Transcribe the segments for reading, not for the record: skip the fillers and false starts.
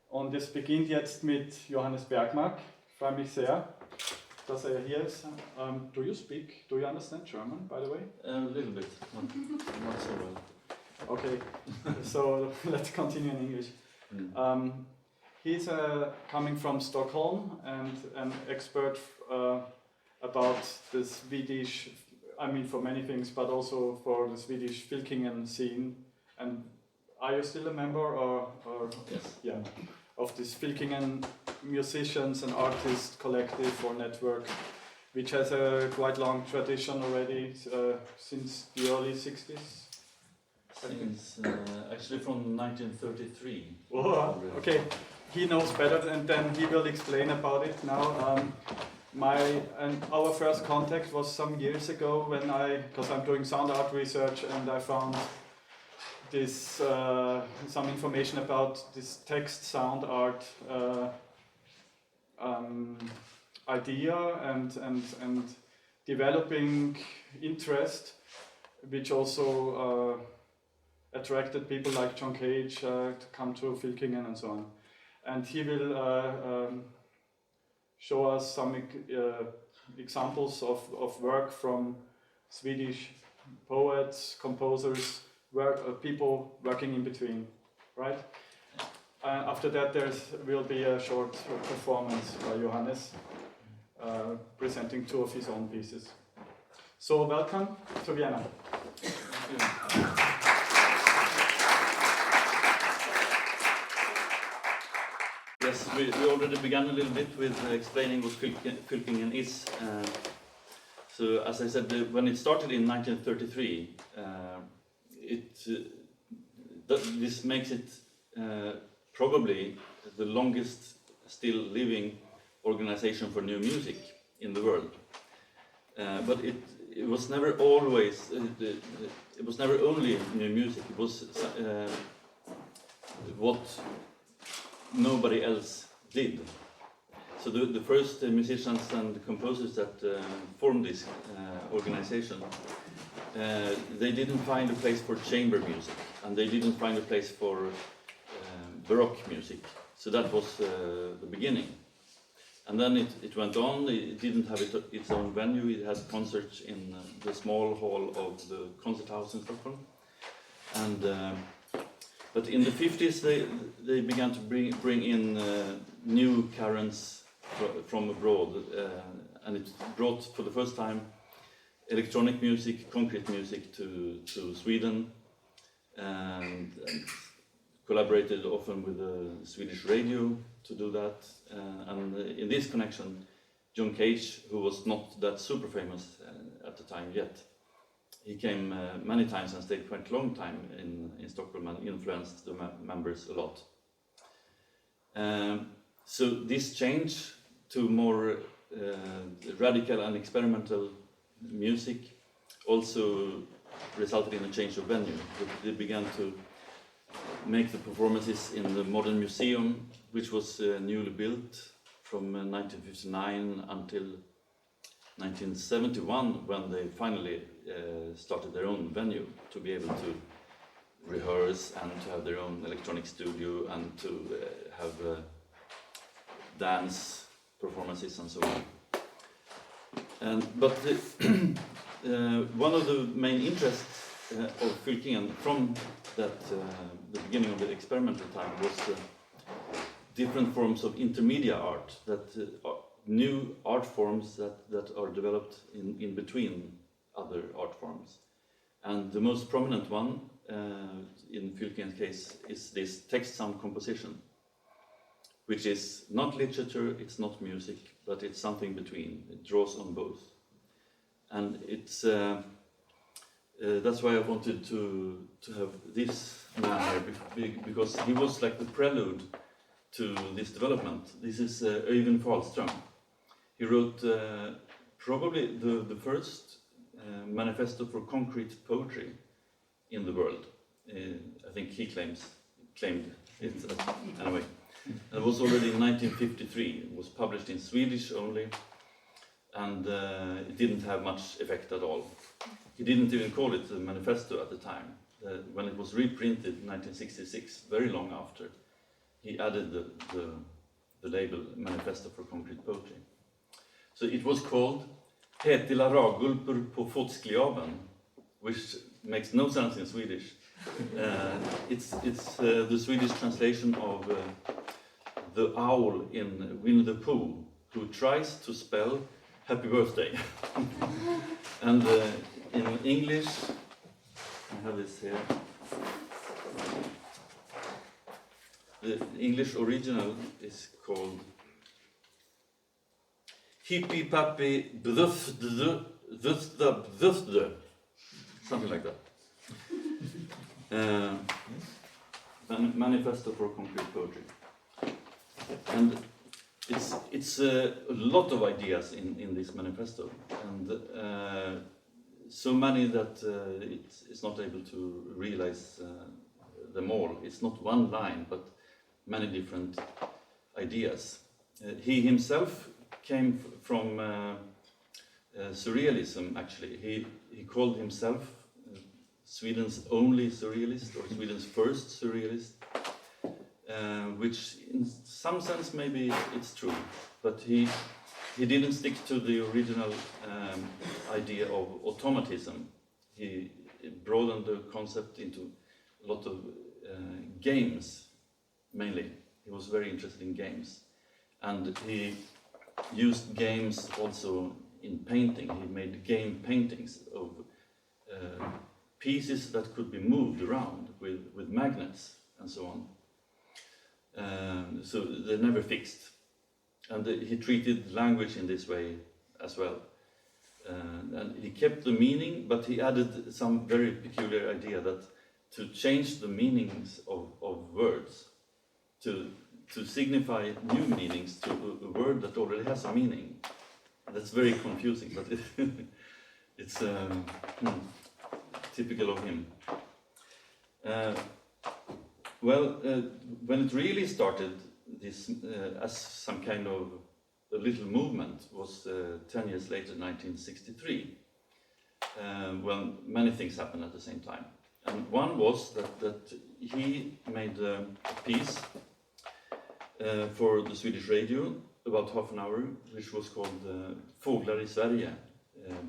Und es beginnt jetzt mit Johannes Bergmark. Ich freue mich sehr, dass hier ist. Do you understand German, by the way? A little bit, not so well. Okay, so let's continue in English. He's coming from Stockholm and an expert about the Swedish, I mean for many things, but also for the Swedish Fylkingen scene. And are you still a member or Yes. Yeah, of this Fylkingen musicians and artists collective or network, which has a quite long tradition already since the early 60s? Since, actually from 1933. Oh, okay, he knows better and then he will explain about it now. Our first contact was some years ago when because I'm doing sound art research and I found this some information about this text sound art idea and developing interest, which also attracted people like John Cage to come to Fylkingen and so on. And he will show us some examples of work from Swedish poets, composers, people working in between, right? After that there will be a short performance by Johannes presenting two of his own pieces. So welcome to Vienna. Thank you. Yes, we already began a little bit with explaining what Fylkingen is. So as I said, when it started in 1933, this makes it probably the longest still living organization for new music in the world. But it was never always, it was never only new music, it was what nobody else did. So the first musicians and composers that formed this organization, they didn't find a place for chamber music, and they didn't find a place for Baroque music. So that was the beginning. And then it went on. It didn't have its own venue. It had concerts in the small hall of the Concerthouse in Stockholm. And but in the 50s, they began to bring in new currents from abroad, and it brought for the first time electronic music, concrete music to Sweden, and collaborated often with the Swedish radio to do that. And in this connection, John Cage, who was not that super famous at the time yet, he came many times and stayed quite a long time in Stockholm and influenced the members a lot. So this change to more radical and experimental music also resulted in a change of venue. They began to make the performances in the Modern Museum, which was newly built from 1959 until 1971, when they finally started their own venue to be able to rehearse and to have their own electronic studio and to have dance performances and so on. But one of the main interests of Fylkingen from the beginning of the experimental time was different forms of intermedia art, new art forms that are developed in between other art forms. And the most prominent one in Fylkingen's case is this text sound composition, which is not literature, it's not music, but it's something between. It draws on both. And it's that's why I wanted to have this man here, because he was like the prelude to this development. This is Öyvind Fahlström. He wrote probably the first manifesto for concrete poetry in the world. I think he claimed it anyway. It was already in 1953. It was published in Swedish only, and it didn't have much effect at all. He didn't even call it a manifesto at the time. When it was reprinted in 1966, very long after, he added the label Manifesto for Concrete Poetry. So it was called Petila ragulpur på fotskliaben, which makes no sense in Swedish. It's the Swedish translation of the owl in Winnie the Pooh, who tries to spell happy birthday. And in English, I have this here. The English original is called Hippie Pappy Bdufdde, something like that. Manifesto for Concrete Poetry. And it's a lot of ideas in this manifesto, and so many that it's not able to realize them all. It's not one line, but many different ideas. He himself came from surrealism, actually. He called himself Sweden's only surrealist, or Sweden's first surrealist, which in some sense maybe it's true, but he didn't stick to the original idea of automatism. He broadened the concept into a lot of games, mainly. He was very interested in games, and he used games also in painting. He made game paintings of pieces that could be moved around with magnets and so on. So they're never fixed. And he treated language in this way as well. And he kept the meaning, but he added some very peculiar idea that to change the meanings of words, to signify new meanings to a word that already has a meaning. That's very confusing, but it's typical of him. When it really started, this as some kind of a little movement was 10 years later, 1963, when many things happened at the same time. And one was that he made a piece for the Swedish radio, about half an hour, which was called Fåglar i Sverige,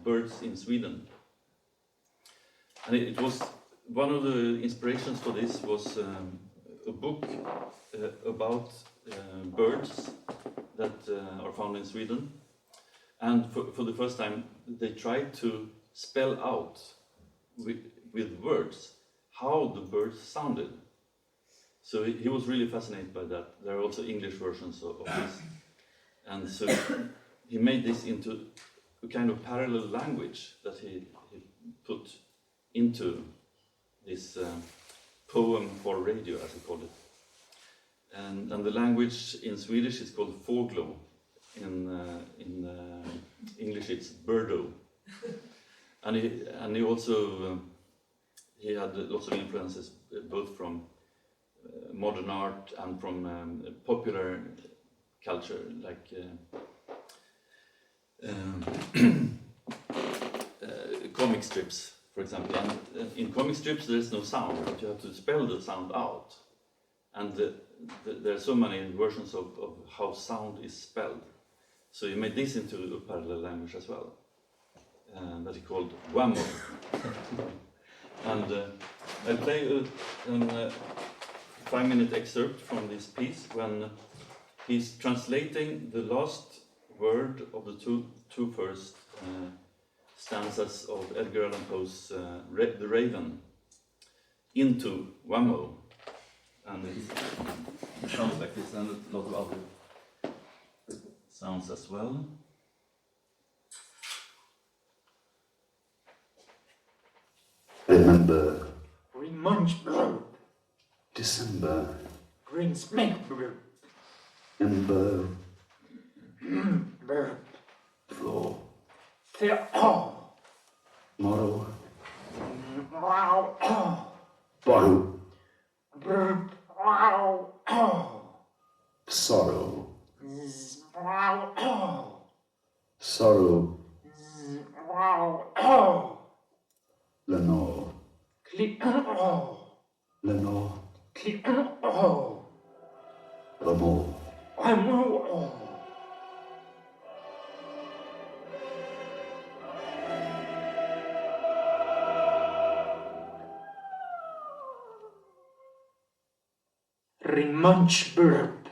Birds in Sweden. And it was one of the inspirations for this was a book about birds that are found in Sweden. And for the first time, they tried to spell out with words how the birds sounded. So he was really fascinated by that. There are also English versions of this. And so he made this into a kind of parallel language that he put into this poem for radio, as he called it. And the language in Swedish is called fåglo. In English it's birdo. And he also he had lots of influences both from modern art and from popular culture, like comic strips, for example. And in comic strips there is no sound, but you have to spell the sound out. And there are so many versions of how sound is spelled. So he made this into a parallel language as well, that he called Whammo. And I'll play a 5-minute excerpt from this piece when he's translating the last word of the two first stanzas of Edgar Allan Poe's The Raven into Whammo. And it sounds like this, and a lot of other sounds as well. Remember Green munch brew, December, green smink brew, Ember, brew, Floor, Morrow, wow, Borrow, brew, wow, Sorrow, wow, Sorrow, wow, Lenore, click, Lenore, click, Ramo. Ring munch burp.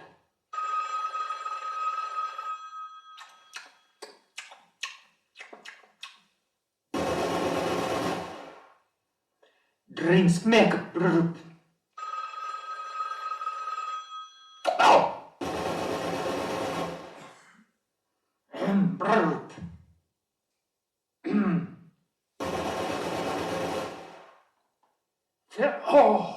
Drink smack burp. Ow! Burp. Oh!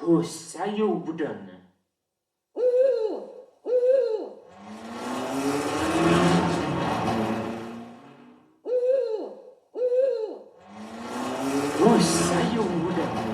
Pussa jorden. Pussa jorden.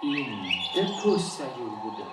Inte pussa jorden.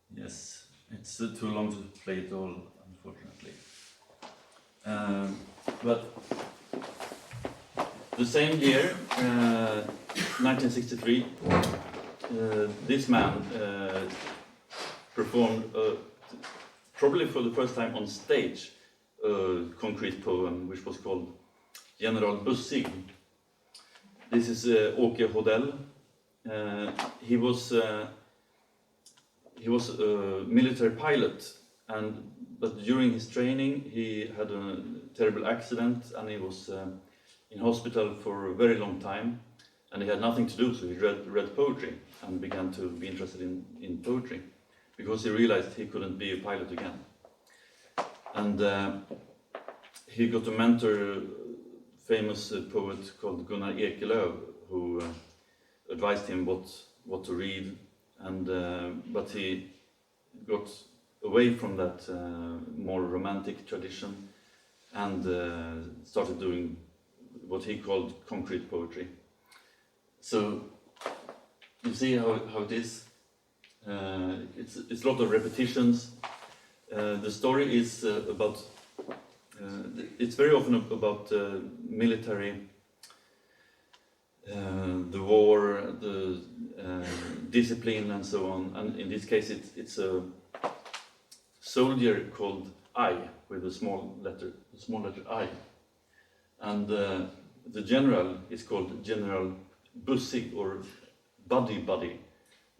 Yes, it's too long to play it all, unfortunately. But the same year, 1963, this man performed, probably for the first time on stage, a concrete poem which was called General Bussig. This is Åke Hodell. He was a military pilot, but during his training he had a terrible accident and he was in hospital for a very long time, and he had nothing to do, so he read poetry and began to be interested in poetry because he realized he couldn't be a pilot again. And he got a mentor, a famous poet called Gunnar Ekelöf, who advised him what to read. And but he got away from that more romantic tradition and started doing what he called concrete poetry. So you see how it is. It's a lot of repetitions. The story is about. It's very often about military, the war, the discipline, and so on. And in this case, it's a soldier called I, with a small letter I, and the general is called General Bussig, or Buddy.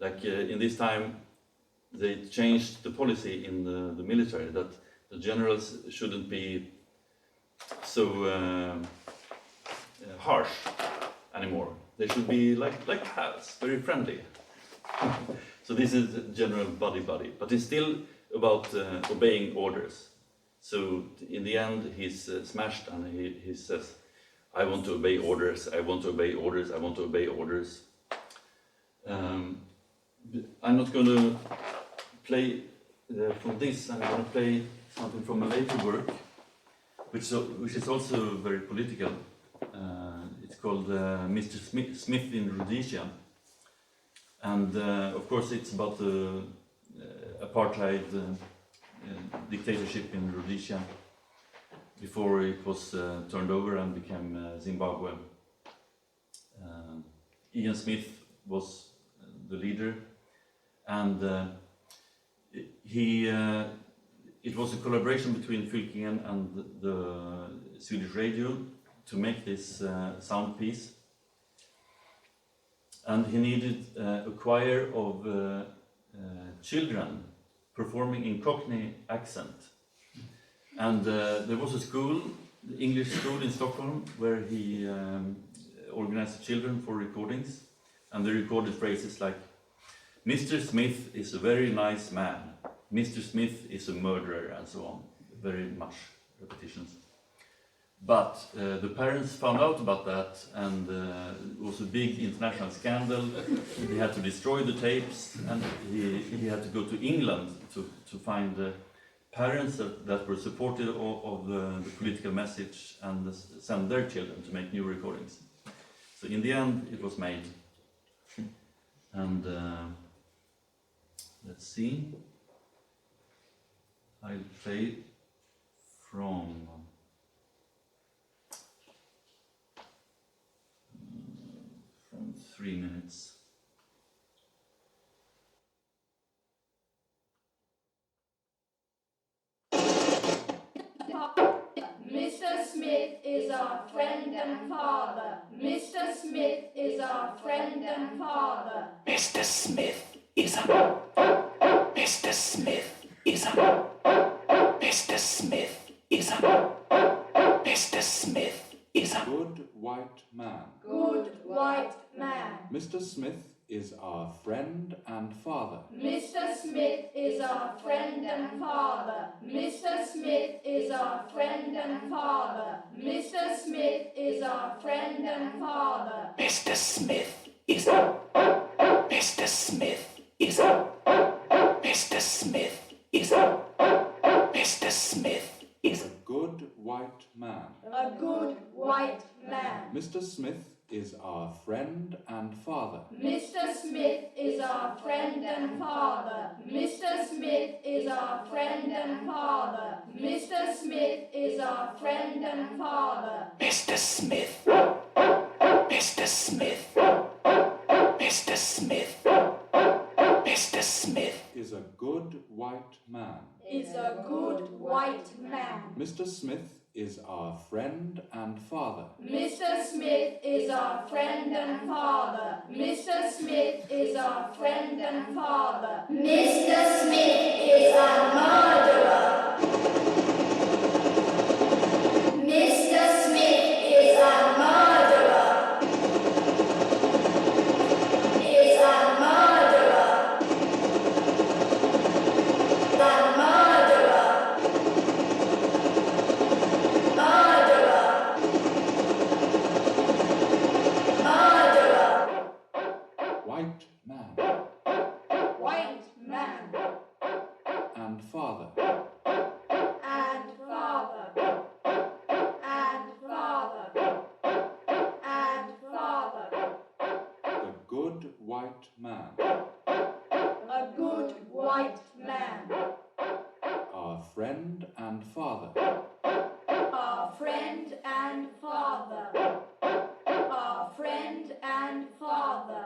Like in this time, they changed the policy in the military that the generals shouldn't be so harsh anymore. They should be like pals, very friendly. So this is General Buddy, but it's still about obeying orders. So in the end, he's smashed, and he says, "I want to obey orders. I want to obey orders. I want to obey orders." I'm not going to play from this. I'm going to play something from a later work, which is also very political. It's called Mr. Smith in Rhodesia, and of course it's about the apartheid dictatorship in Rhodesia before it was turned over and became Zimbabwe. Ian Smith was the leader, and it was a collaboration between Fylkingen and the Swedish radio to make this sound piece. And he needed a choir of children performing in Cockney accent. And there was a school, the English school in Stockholm, where he organized children for recordings. And they recorded phrases like, "Mr. Smith is a very nice man. Mr. Smith is a murderer," and so on. Very much repetitions. But the parents found out about that, and it was a big international scandal. They had to destroy the tapes, and he had to go to England to find parents that were supportive of the political message and send their children to make new recordings. So in the end, it was made. And let's see. I'll play from 3 minutes. Mr. Smith is our friend and father. Mr. Smith is our friend and father. Mr. Smith is a. Mr. Smith is a. Mr. Smith is a. Mr. Smith is a. Good white man. Good white man. Mr. Smith is our friend and father. Mr. Smith is our friend and father. Mr. Smith is our friend and father. Mr. Smith is our friend and father. Mr. Smith is a. Mr. Smith is a. Mr. Smith is a. Mr. Smith is a. Good white man. A good white man. Mr. Smith is our friend and father. Mr. Smith is our friend and father. Mr. Smith is our friend and father. Mr. Smith is our friend and father. Mr. Smith. Mr. Smith. Mr. Smith. Mr. Smith Is a good white man. Is a good white man. Mr. Smith is our friend and father. Mr. Smith is our friend and father. Mr. Smith is our friend and father. Mr. Smith is a murderer. Mr. Smith is a murderer. Is a murderer. The murderer. Murderer. Murderer. White man White man. and father. white man. A good white man. Our friend and father. Our friend and father. Our friend and father.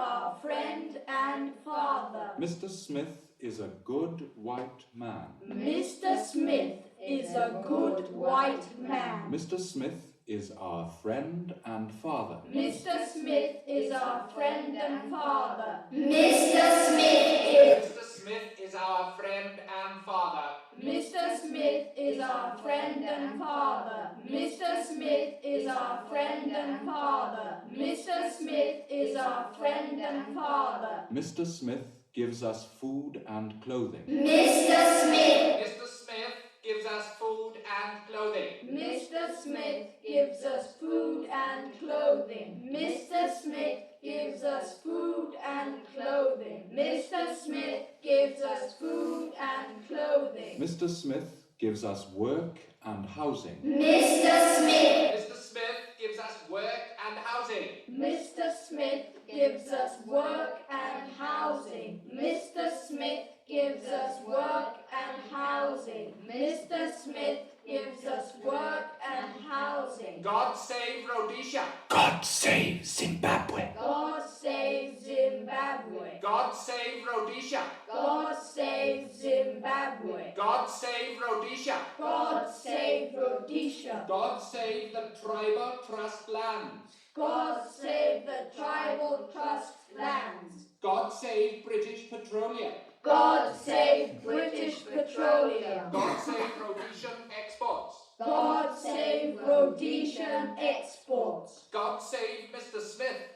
Our friend and father. Mr. Smith is a good white man. Mr. Smith is a good white man. Mr. Smith is our friend and father. Mr. Smith is our friend and father. Mr. Smith is. Mr. Smith is our friend and father. Mr. Smith is our friend and father. Mr. Smith is our friend and father. Mr. Smith is our friend and father. Mr. Smith gives us food and clothing. Mr. Smith. Mr. Smith gives us food and clothing. Mr. Smith gives us food and clothing. Mr. Smith gives us food and clothing. Mr. Smith gives us food and clothing. Mr. Smith gives us work and housing. Mr. Smith. Mr. Smith gives us work and housing. Mr. Smith gives us work and housing. Mr. Smith gives us work and housing. Mr. Smith gives us work and housing. God save Rhodesia. God save Zimbabwe. God save Zimbabwe. God save Rhodesia. God save Zimbabwe. God save Rhodesia. God save Rhodesia. God save the tribal trust lands. God save the tribal trust lands. God save British Petroleum. God save British Petroleum. God save Rhodesian exports. God save Rhodesian exports. God save Mr. Smith.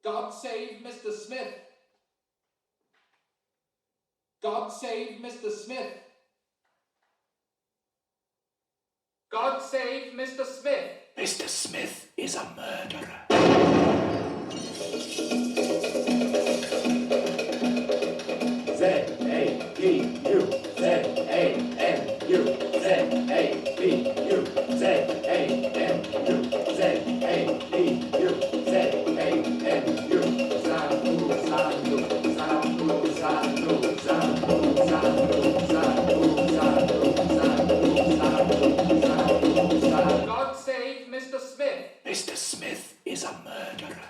God save Mr. Smith. God save Mr. Smith. God save Mr. Smith. Mr. Smith is a murderer. Z-A-P-U, Z-A-N-U, Z-A-P-U, Z-A-N-U, Z-A-P-U, Z-A-N-U, Zanu, Zanu, Zanu, Zanu, Zanu, Zanu, Zanu, Zanu, Zanu. God save Mr. Smith. Mr. Smith is a murderer.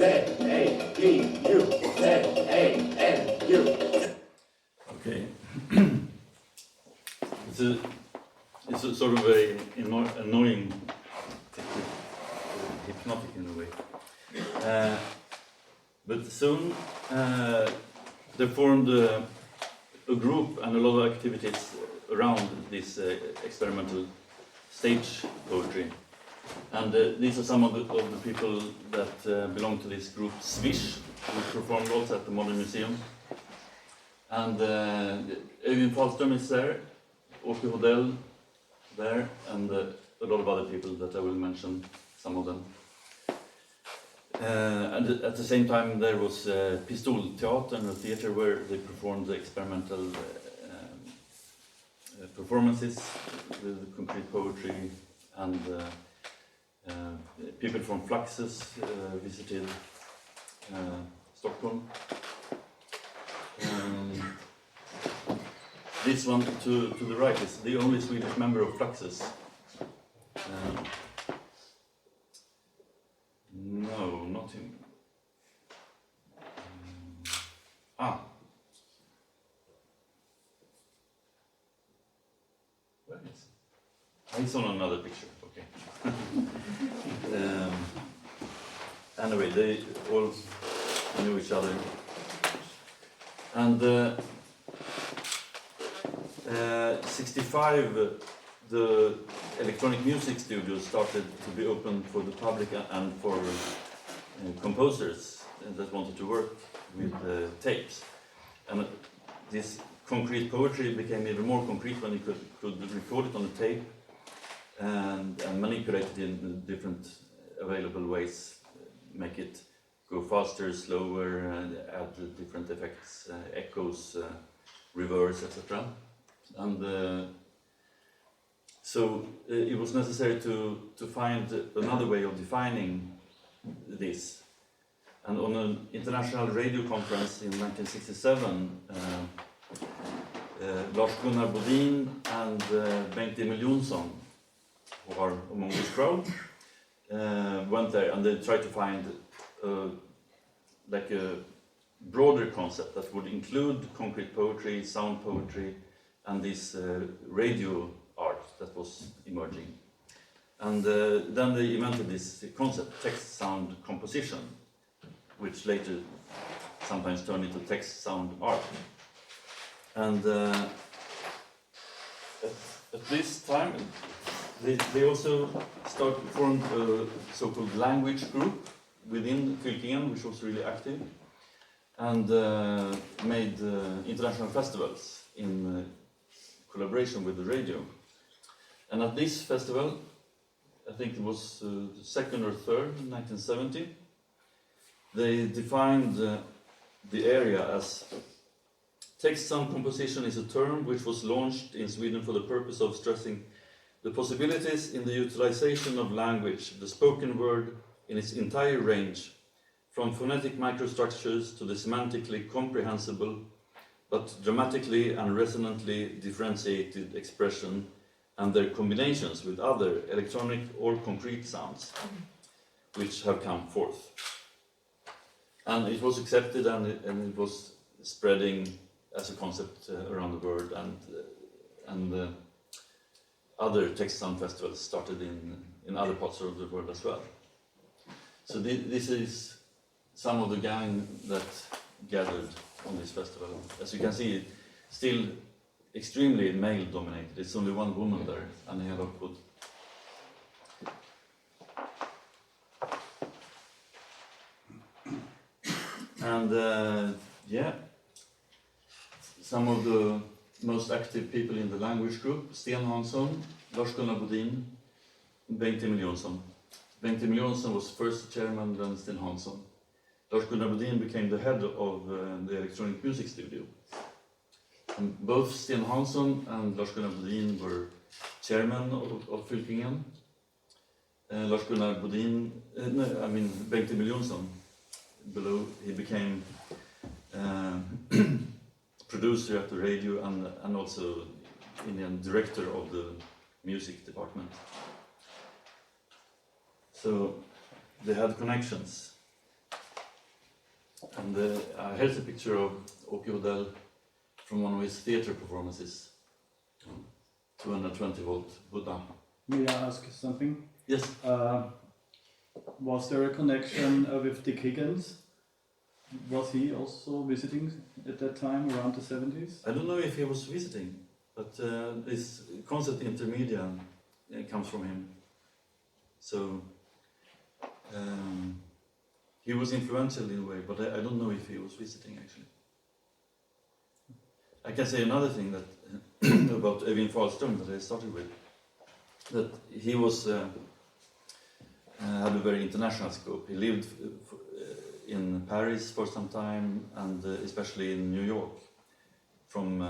Z-A-P-U, Z-A-N-U. Okay. It's a sort of very annoying technique, hypnotic in a way. But soon they formed a group and a lot of activities around this experimental stage poetry. And these are some of the people that belong to this group, Swish, who performed also at the Modern Museum. And Öyvind Fahlström is there, Hodell there, and a lot of other people that I will mention, some of them. And at the same time there was Pistolteatern, a theater where they performed the experimental performances with concrete poetry, and people from Fluxus visited Stockholm. This one to the right is the only Swedish member of Fluxus. No, not him. Where is he? He's on another picture, okay. Anyway, they all knew each other. And 65, the electronic music studio started to be open for the public and for composers that wanted to work with tapes. And this concrete poetry became even more concrete when you could record it on a tape and manipulate it in different available ways, make it go faster, slower, add different effects, echoes, reverse, etc. And So it was necessary to find another way of defining this. And on an international radio conference in 1967, Lars-Gunnar Bodin and Bengt Emil, who are among this crowd, went there and they tried to find like a broader concept that would include concrete poetry, sound poetry, and this radio art that was emerging. And then they invented this concept, text-sound composition, which later sometimes turned into text-sound art. And at this time, they also formed a so-called language group within Fylkingen, which was really active, and made international festivals in collaboration with the radio. And at this festival, I think it was the second or third in 1970, they defined the area as text sound composition is a term which was launched in Sweden for the purpose of stressing the possibilities in the utilization of language, the spoken word in its entire range, from phonetic microstructures to the semantically comprehensible but dramatically and resonantly differentiated expression and their combinations with other electronic or concrete sounds which have come forth. And it was accepted and it was spreading as a concept around the world, and other text sound festivals started in other parts of the world as well. So this is some of the gang that gathered on this festival. As you can see, it's still extremely male dominated. It's only one woman there, Anna Lockwood. And yeah, some of the most active people in the language group: Sten, Hanson, Lars-Gunnar Bodin, Bengt Emil. Bengt Emil was first chairman, then Sten Hanson. Lars-Gunnar Bodin became the head of the electronic music studio. And both Sten Hanson and Lars-Gunnar Bodin were chairman of Fylkingen. Lars-Gunnar Bodin, Bengt Emil, below, he became producer at the radio and also Indian director of the music department. So they had connections. And here's a picture of Hodell from one of his theater performances. 220 volt Buddha. May I ask something? Yes. Was there a connection with Dick Higgins? Was he also visiting at that time, around the 70s? I don't know if he was visiting, but this concept intermedia comes from him. So he was influential in a way, but I don't know if he was visiting actually. I can say another thing that about Öyvind Fahlström that I started with, that he was had a very international scope. He lived in Paris for some time, and especially in New York from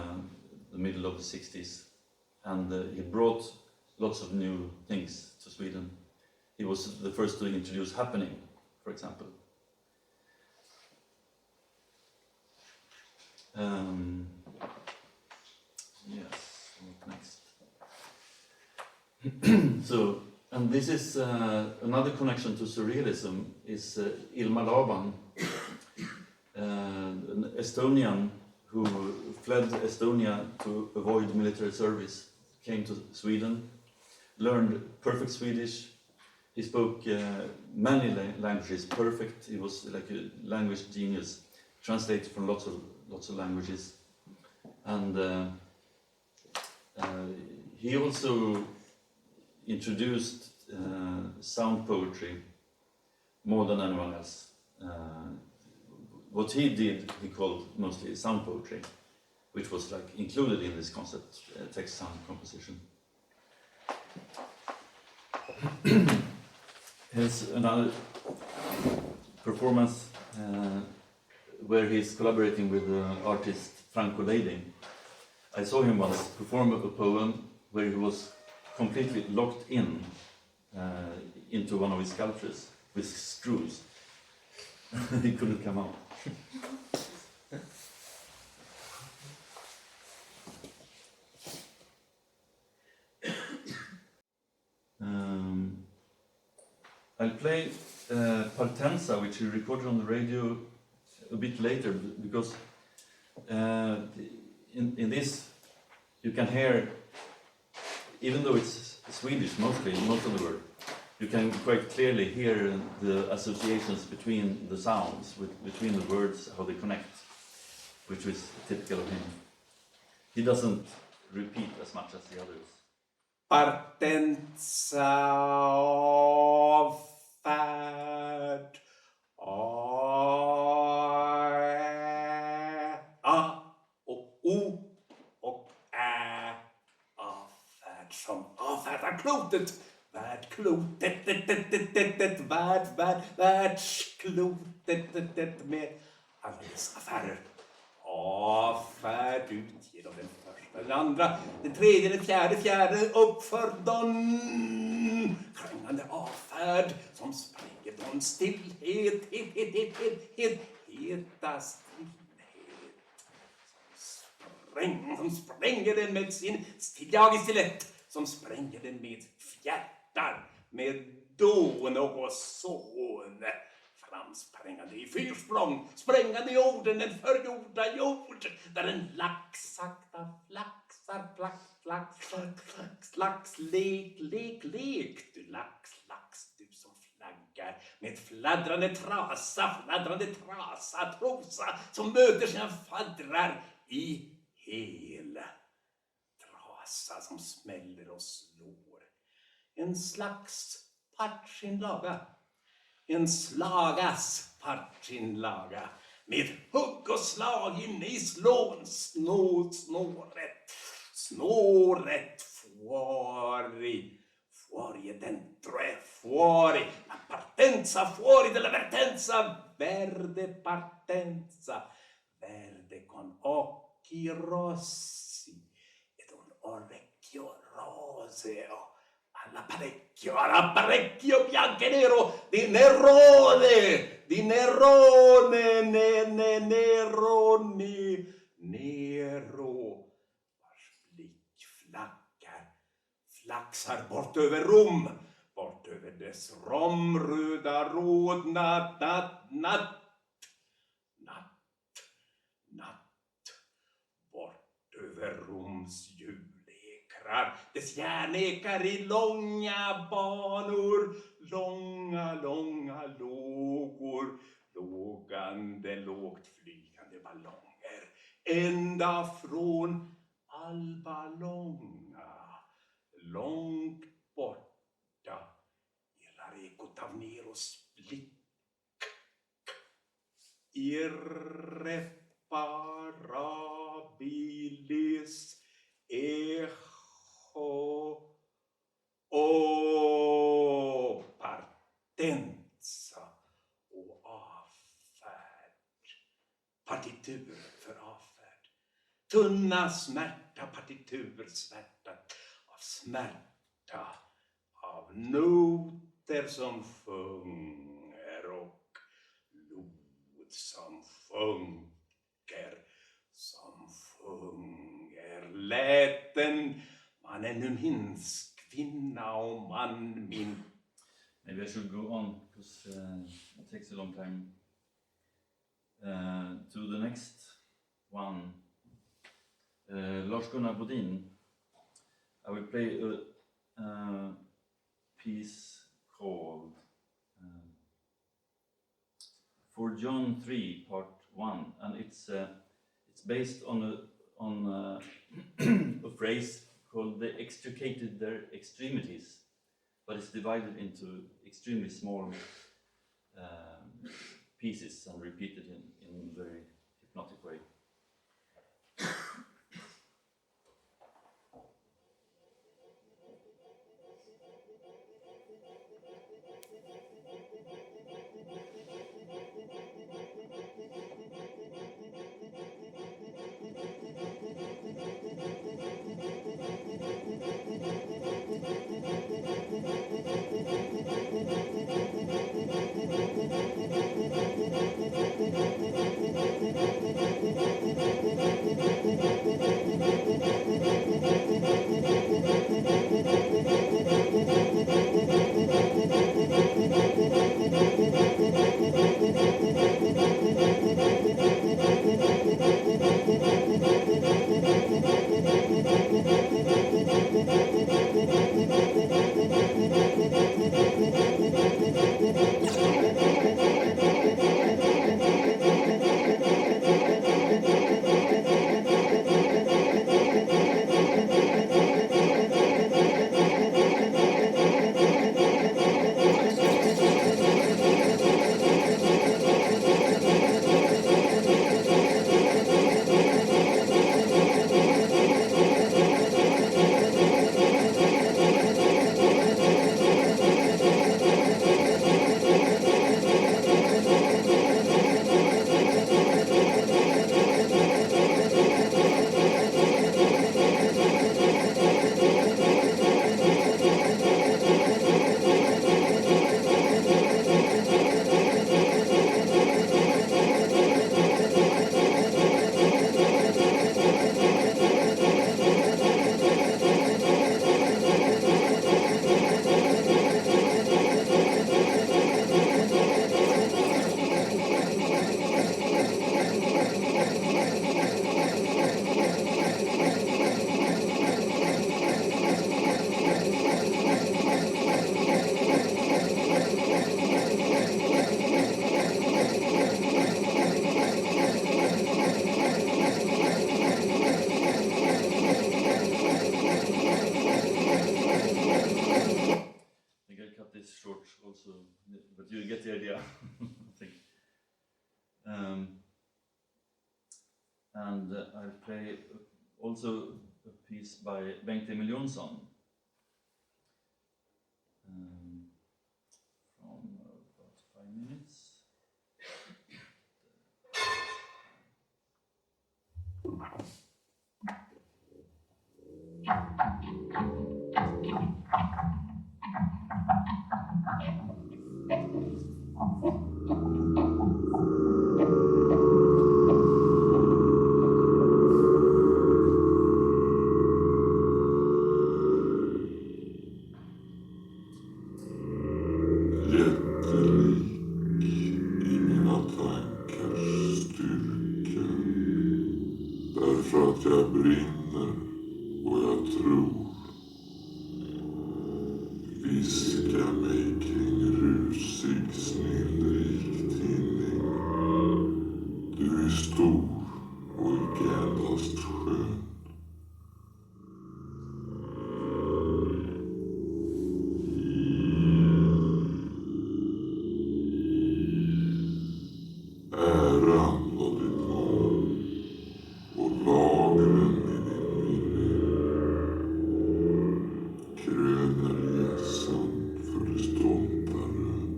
the middle of the 60s. And he brought lots of new things to Sweden. He was the first to introduce happening, for example. Yes, what next? So, and this is another connection to surrealism, is Ilmar Laaban, an Estonian who fled Estonia to avoid military service, came to Sweden, learned perfect Swedish. He spoke many languages perfect. He was like a language genius, translated from lots of languages, and he also introduced sound poetry more than anyone else. What he did, he called mostly sound poetry, which was like included in this concept, text sound composition. Here's another performance where he's collaborating with the artist Franco Leiding. I saw him once perform a poem where he was completely locked in into one of his sculptures with screws. He couldn't come out. I'll play Partenza, which he recorded on the radio a bit later, because in this you can hear, even though it's Swedish mostly, most of the word, you can quite clearly hear the associations between the sounds, between the words, how they connect, which is typical of him. He doesn't repeat as much as the others. Partenza avfärd, A och O och Ä. Avfärd som avfärdar klotet. Världsklotet, världsklotet med alla dess affärer. Avfärd ut genom den första, den andra, den tredje, den fjärde uppför don. Krängande avfärd som spränger don stillhet, heta stillhet. Som spränger den med sin stillhet, som spränger den med fjärtar, med då något son. Framsprängande i fyrsprång, sprängande i orden, den förgjorda jord, där en lax sakta flaxar, lax, lek, du lax, du som flaggar med fladdrande trasa, trosa, som möter sina faddrar i hela trasa som smäller och slår. En slags partsinlaga. En slagas partsinlaga med hugg och slag inne i snåret fuori dentro fuori la partenza fuori della vertenza verde con occhi rossi ed un orecchio roseo. Alla parecchio bianco e nero di Nerone, Nero, vars blick flaxar bort över Rom, bort över dess romröda rodnad, natt, bort över Roms julekrar, dess järnekar i långa banor, långa lågor, lågt flygande ballonger, ända från Alba Longa, långt borta, irrar ekot av Neros blick, irreparabilis echo och partenza och avfärd. Partitur för avfärd. Tunna smärta, partitur svärtat av smärta, av noter som sjunger och lod som sjunker, läten man ännu minns kvinna och man min. Maybe I should go on because it takes a long time. To the next one, Lars-Gunnar Bodin. I will play a piece called For John 3 Part 1, and it's based on a phrase called "they extricated their extremities," but it's divided into extremely small pieces and repeated in a very hypnotic way. I'll play also a piece by Bengt Emil Jonsson. From about 5 minutes. Därför att jag brinner och jag tror. Viska mig kring rusig, snillrik tinning. Du är stor och icke endast skön. Äran var ditt mål och lagren i din minne kröner gässan för det stolta rön.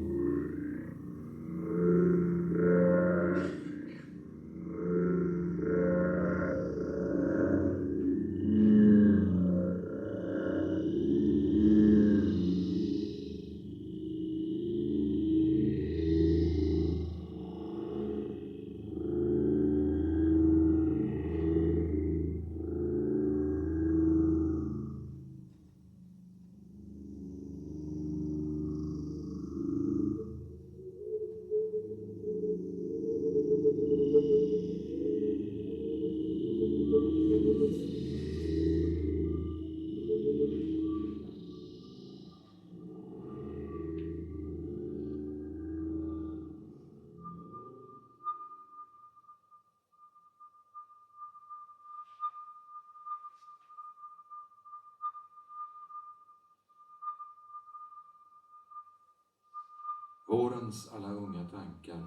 Vårens alla unga tankar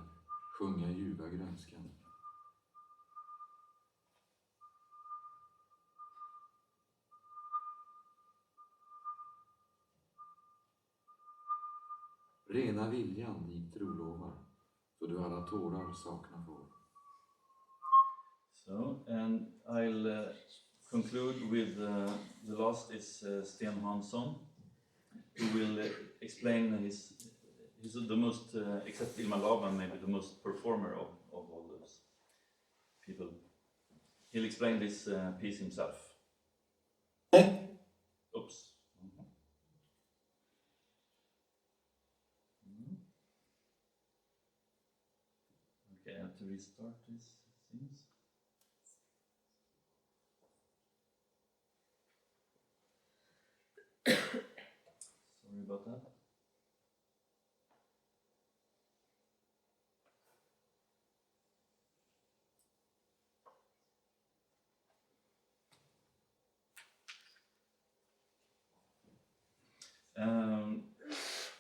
sjunga ljuva grönskan. Rena viljan dit trolovar, så du alla tårar saknar får. So, and I'll conclude with the last is Sten Hanson, who will explain he's the most, except Ilmar Laaban, maybe the most performer of all those people. He'll explain this piece himself. Oops. Okay, I have to restart this, it seems. Sorry about that.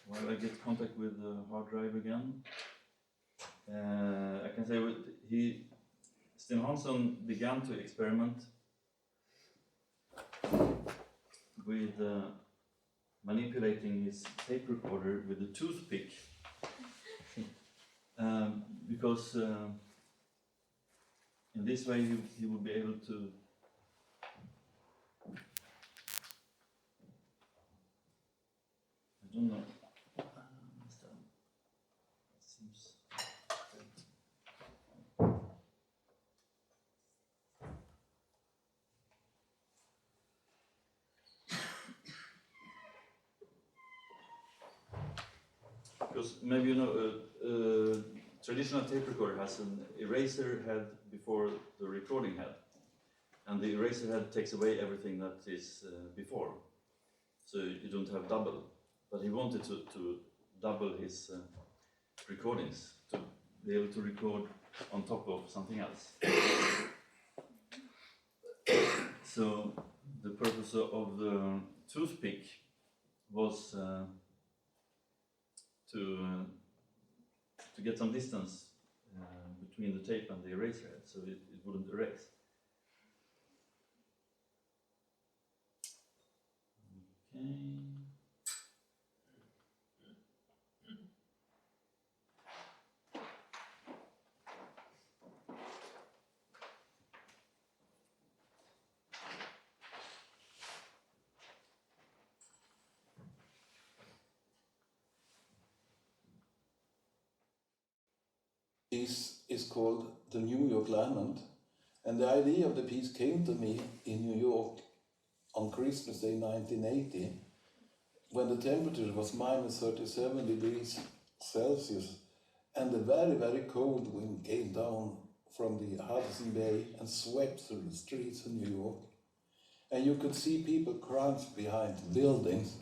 While I get contact with the hard drive again, I can say Sten Hanson began to experiment with manipulating his tape recorder with a toothpick because in this way he would be able to I don't know. It seems because maybe you know traditional tape recorder has an eraser head before the recording head, and the eraser head takes away everything that is before, so you don't have double. But he wanted to double his recordings, to be able to record on top of something else. So the purpose of the toothpick was to get some distance between the tape and the eraser head, so it wouldn't erase. Piece is called the New York Lament, and the idea of the piece came to me in New York on Christmas Day 1980, when the temperature was minus 37 degrees Celsius, and the very, very cold wind came down from the Hudson Bay and swept through the streets of New York. And you could see people crouched behind buildings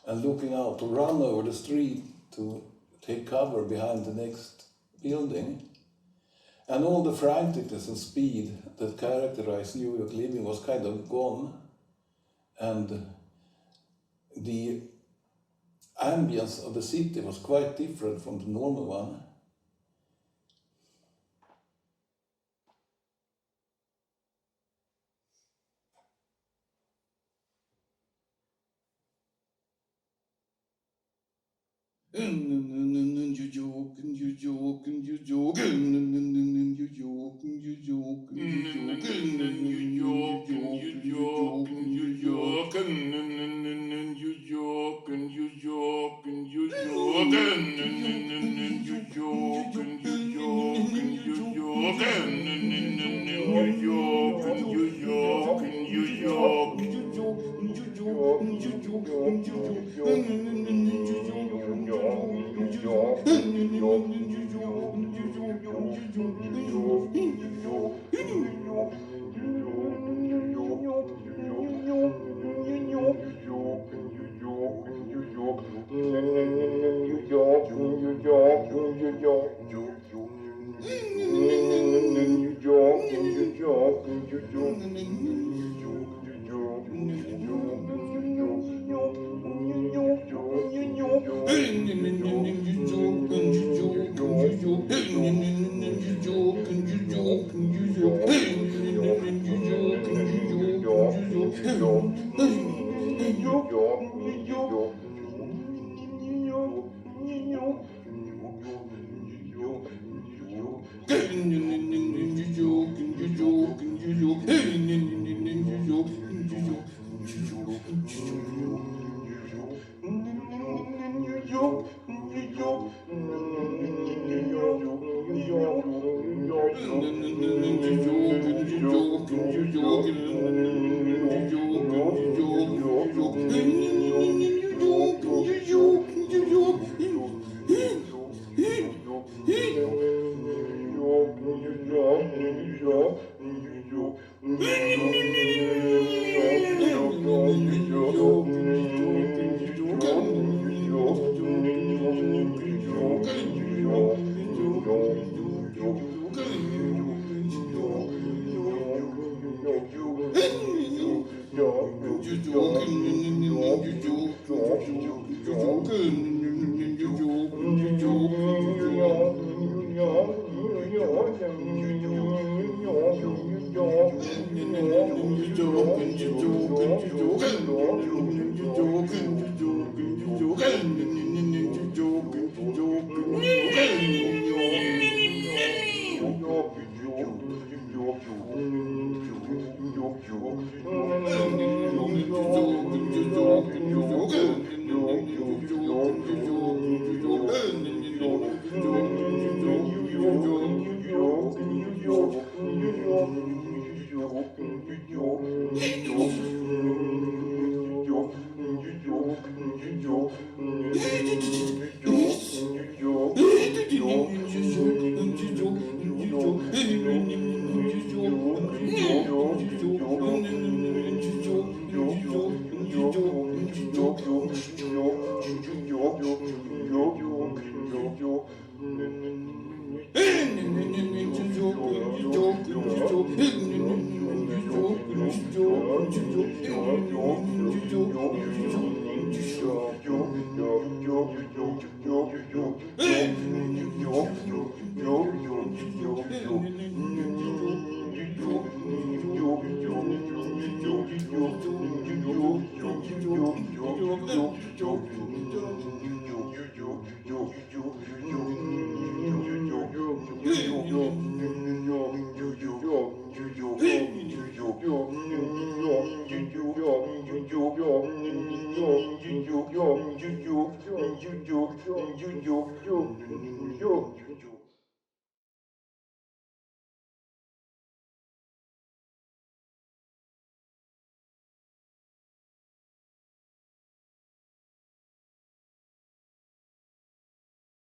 and looking out to run over the street to take cover behind the next building. And all the franticness and speed that characterized New York living was kind of gone. And the ambience of the city was quite different from the normal one.